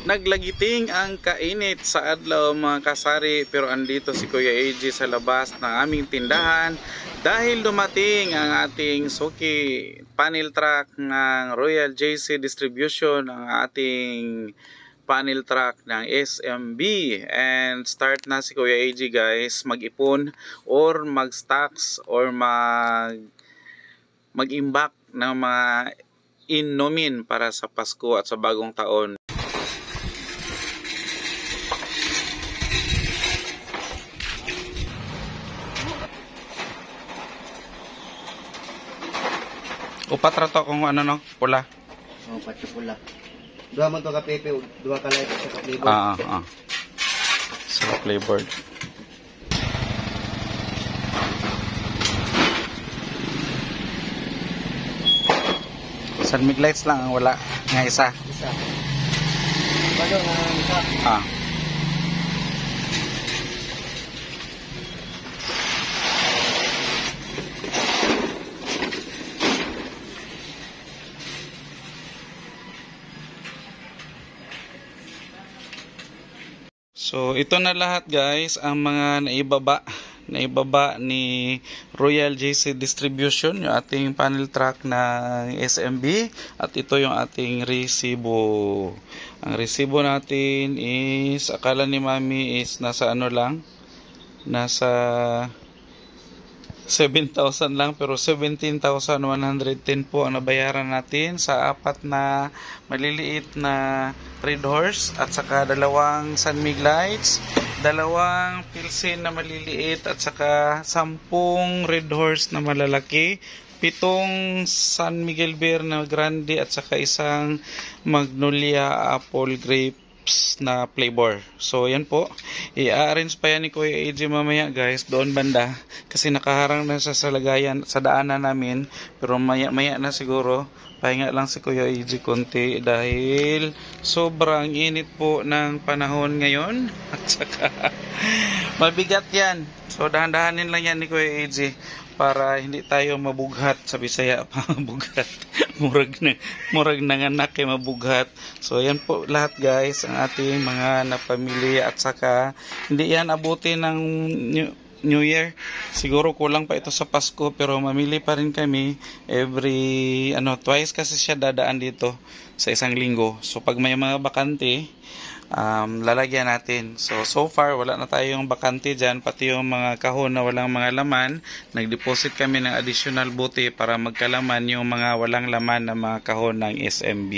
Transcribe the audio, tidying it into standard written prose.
Naglagiting ang kainit sa adlaw mga kasari, pero andito si Kuya AJ sa labas ng aming tindahan dahil dumating ang ating suki panel truck ng Royal JC Distribution, ang ating panel truck ng SMB, and start na si Kuya AJ guys mag-ipon or mag-stocks or mag-imbak ng mga inumin para sa Pasko at sa bagong taon. Upat rato kung ano no, pula. Oh, pati pula. Dua man to ka pepe, dua ka light sa flavor. So flavored. San mig lights lang ang wala nga isa. Isa. Bago nga isa. So ito na lahat guys, ang mga naibaba ni Royal JC Distribution, yung ating panel truck ng SMB, at ito yung ating resibo. Ang resibo natin is, akala ni Mami is nasa ano lang, nasa 7,000 lang, pero 17,110 po ang nabayaran natin sa apat na maliliit na Red Horse at saka dalawang San Mig lights, dalawang Pilsen na maliliit at saka 10 Red Horse na malalaki, 7 San Miguel Beer na grande at saka isang Magnolia Apple Grapes na flavor. So yan po, i-arrange pa yan ni Kuya AJ mamaya guys doon banda, kasi nakaharang na sa lagayan sa daanan namin, pero maya na siguro pahinga lang si Kuya AJ konti dahil sobrang init po ng panahon ngayon at saka mabigat yan. So dahan-dahanin lang yan ni Kuya AJ para hindi tayo mabughat. Sa Bisaya pa mabughat. murag nanganak kay mabughat. So yan po lahat guys ang ating mga napamilya, at saka hindi yan abuti ng New Year. Siguro kulang pa ito sa Pasko, pero mamili pa rin kami every twice kasi siya dadaan dito sa isang linggo. So pag may mga bakante, lalagyan natin. So far wala na tayong bakante dyan, pati yung mga kahon na walang mga laman, nag-deposit kami ng additional bote para magkalaman yung mga walang laman na mga kahon ng SMB.